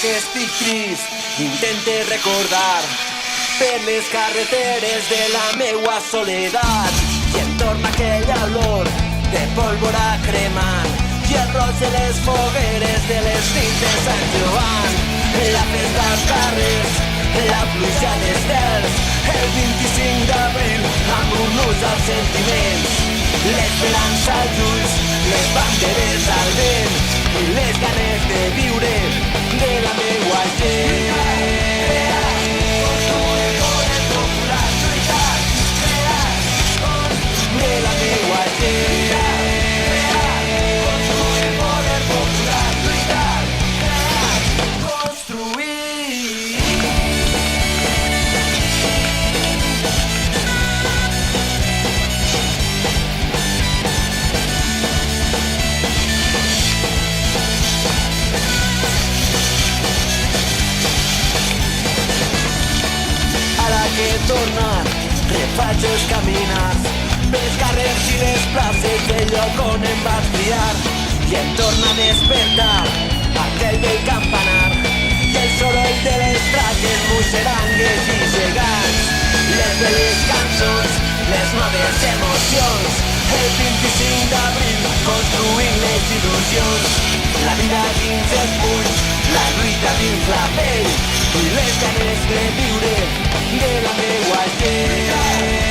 que estic trist, intente recordar per les carreteres de la meua soledat i entorn aquell olor de pólvora cremant i el roig de les fogueres de les nits de Sant Joan, la festa als carrers, la pluja d'estels, el 25 d'abril amb un nus als sentiments, l'esperança als ulls, les banderes al vent i les ganes de viure de la meua gent. De la meua gent. faig és caminar pels carrers i les places del lloc on em vaig criar i em torna a despertar aquell vell campanar i el soroll de les traques, musserangues i gegants, les velles cançons, les noves emocions, el 25 d'abril construint les il·lusions, la vida dins els punys, la lluita dins la pell i les ganes de viure de la meua gent.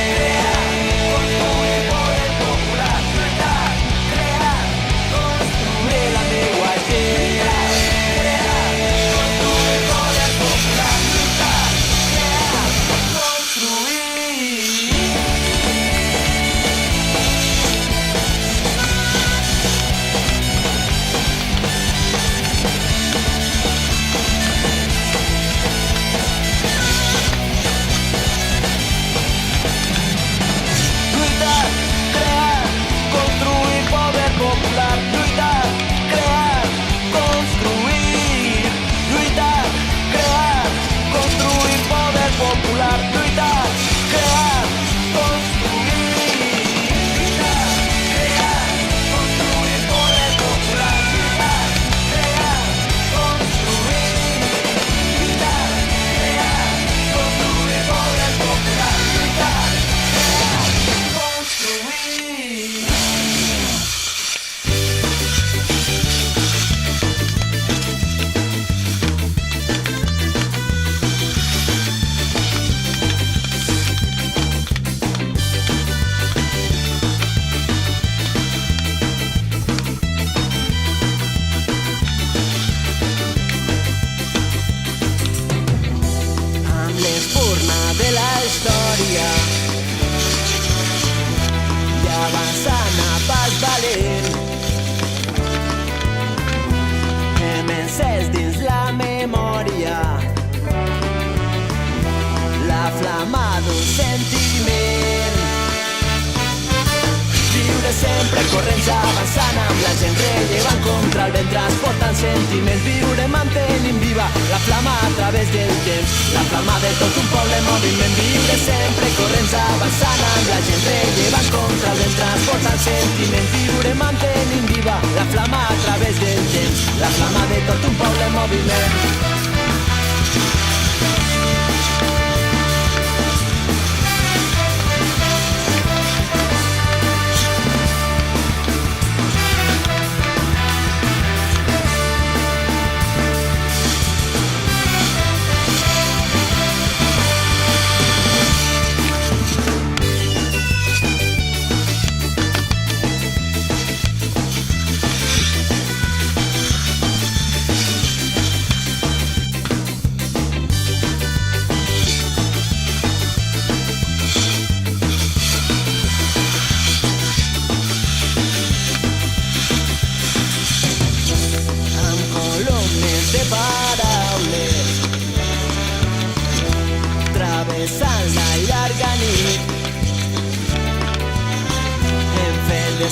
Sempre corrents avançant amb la gent rellevant contra el vent transportant sentiments, viure mantenint viva la flama a través del temps, la flama de tot un poble en moviment, viure sempre corrents avançant amb la gent rellevant contra el vent transportant sentiments, viure mantenint viva la flama a través del temps, la flama de tot un poble en moviment.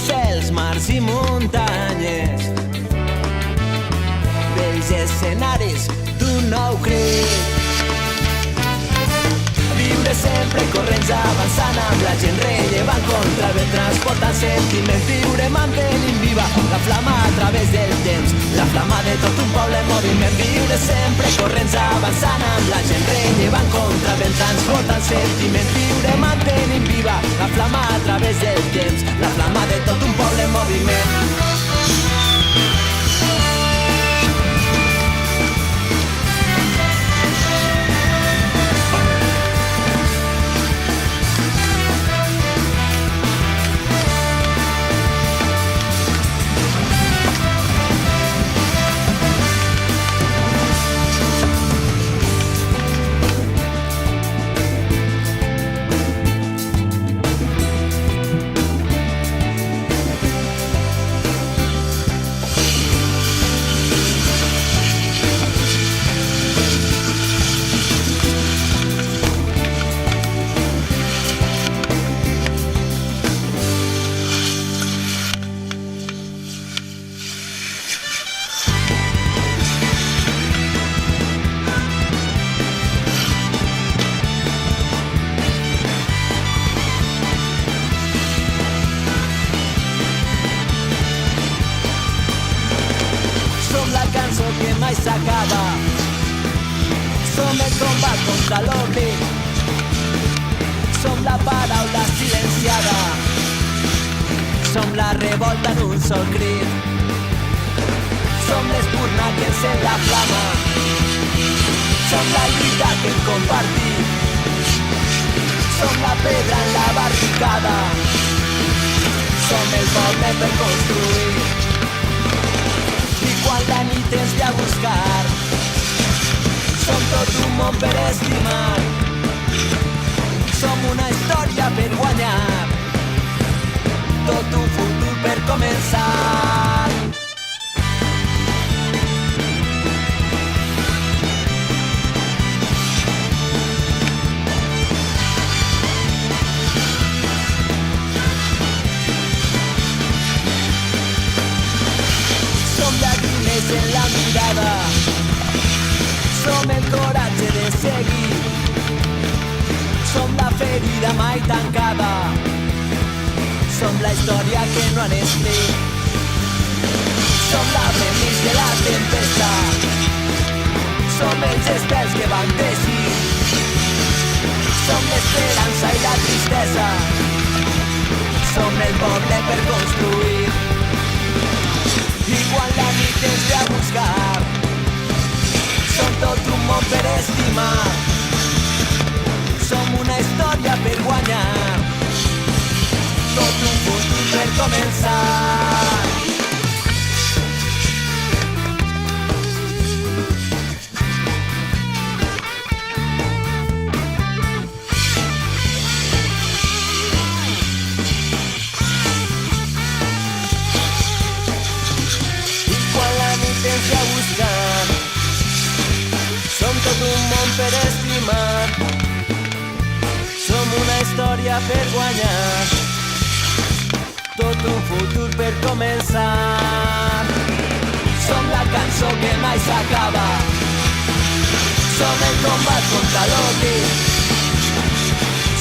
Cels, mars i muntanyes, vells escenaris d'un nou crit. Viure sempre corrents avançant amb la gent rellevant contra el vent transportant sentiments, viure mantenint viva la flama a través del temps, la flama de tot un poble en moviment, viure sempre corrents avançant amb la gent rellevant contra el vent transportant sentiments, viure mantenint viva la flama a través del temps, la flama de tot un poble en moviment. mai s'acaba. Som el combat contra l'oblit, som la paraula silenciada, som la revolta en un sol crit, som l'espurna que encén la flama, som la lluita que hem compartit, som la pedra en la barricada, som el poble per construir. I quan la nit ens ve a buscar, som tot un món per estimar, som una història per guanyar, tot un futur per començar. Som llàgrimes en la mirada, som el coratge de seguir, som la ferida mai tancada, som la història que no han escrit, som la permís de la tempesta, som els estels que van teixir, som l'esperança i la tristesa, som el poble per construir. I quan la nit ens ve a buscar, som tot un món per estimar, som una història per guanyar, tot un futur per començar. Som tot un món per estimar, som una història per guanyar, tot un futur per començar. Som la cançó que mai s'acaba, som el combat contra l'oblit,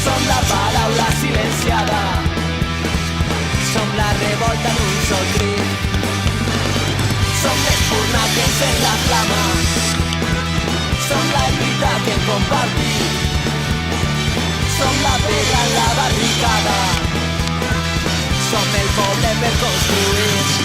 som la paraula silenciada, som la revolta en un sol crit, som l'espurna que encén la flama, som la lluita que hem compartit, som la pedra en la barricada, som el poble per construir.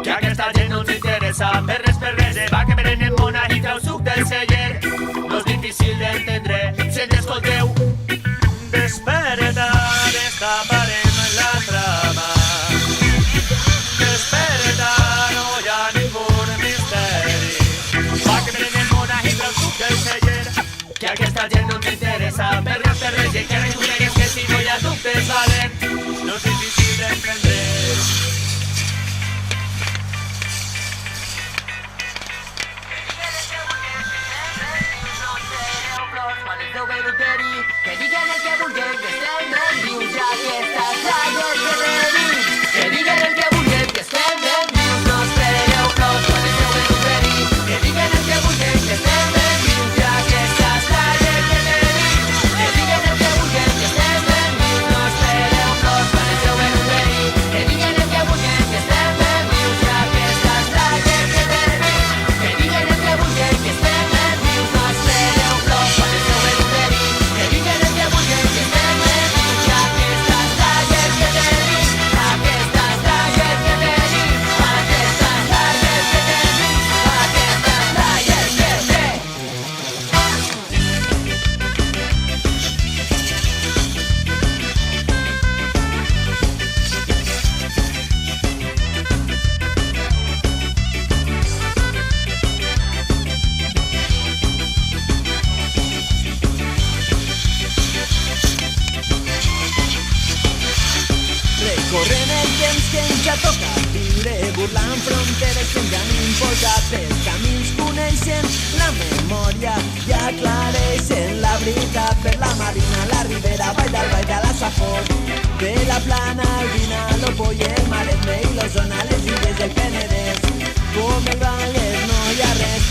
que aquesta gent no ens interessa. Per res, va que prenen mona i trau suc del celler. No és difícil d'entendre si ens escolteu. Despertar, escaparem en la trama. Despertar, no hi ha ningú misteri. Va que prenen mona i trau suc del celler, que aquesta gent no ens interessa. Per res, i que reconegues que si no hi ha dubtes valen, no és difícil d'entendre. Que digan el que vulguen que estem ben vius, ja que estàs traient que tenim. Que digan el que vulguen que estem ben vius, no espereu flors quan esteu en un perill. Que digan el que vulguen que estem ben vius, ja que estàs traient que tenim. Que digan el que vulguen que estem ben vius, no espereu flors quan esteu en un perill. Que digan el que vulguen que estem ben vius, ja que estàs traient que tenim. Que digan el que vulguen que estem ben vius, no espereu flors quan esteu en un perill. Que digan el que vulguen que estem ben vius, ja que estàs traient que tenim. Aquestes traient que tenim. Aquestes traient que tenim. Aquestes traient que tenim. Recorrem el temps que ens ja toca viure, burlant fronteres que ens han imposat. Els camins coneixen la memòria i aclareixen la veritat. Per la Marina, la Ribera, Vall d'Albaida, la Safor, de la Plana, el Vinalopó el Poll, el Maresme i l'Osona, les Illes del Penedès. Com el Vallès no hi ha res.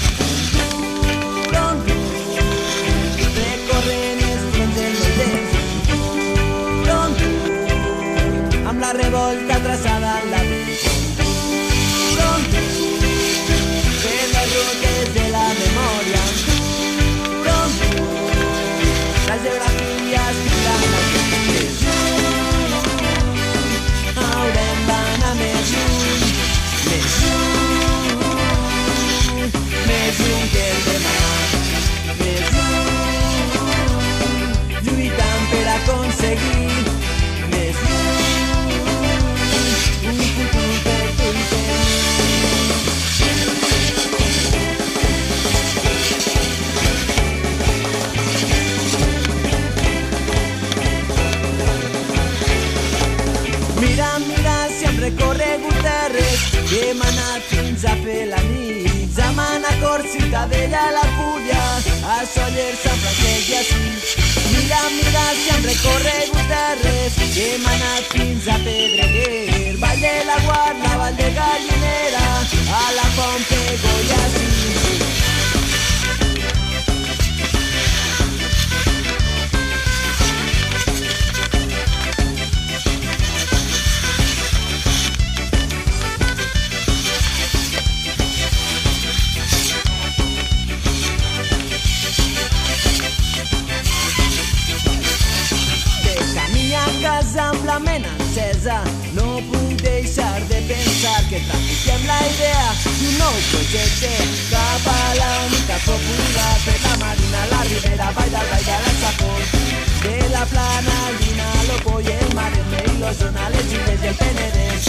Recorrent els fronts del temps, amb la revolta traçada en la ment. Per les rutes de la memòria, la geografia escriurà més lluny. Haurem d'anar més lluny, més lluny, més lluny que el demà, més lluny, lluitant per aconseguir més lluny, un futur per tu i per mi. Mira, mira, si hem recorregut terres que hem anat fins a fer la nit. Manacor, Ciutadella, la Públia, a Sóller, Sant Francesc i així. Mira, mira, si hem recorregut terres que hem anat fins a Pedreguer, Vall de la Guarda, Vall de Gallinera, a la Pompego i així. Amb la ment encesa, no puc deixar de pensar que trafiquem la idea d'un nou projecte cap a la unitat popular. Per la Marina, la Ribera, Vall d'Albaida, la Safor, de la Plana, el Vinalopó i el Maresme i l'Osona, les Illes del Penedès.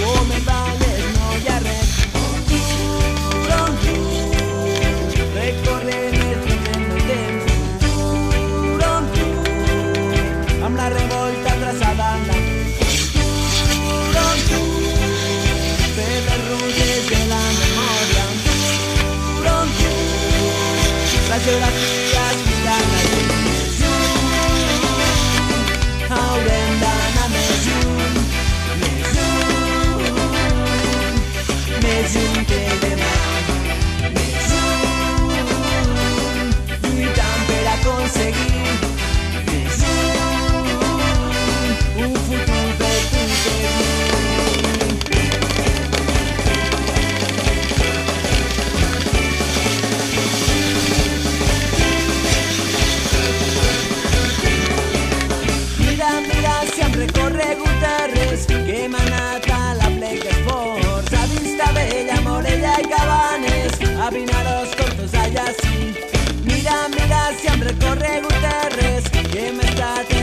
Com el Vallès no hi ha res. Recorrent el temps, amb la revolta traçada en la ment. Per les rutes de la memòria, la geografia escrita en la llum. Haurem d'anar més lluny, més lluny, més lluny que demà, més lluny, lluitant per aconseguir més lluny, un futur per tu i per mi. Mira, mira, si hem recorregut terres que hem anat a la plec d'esports, a que m'està tenint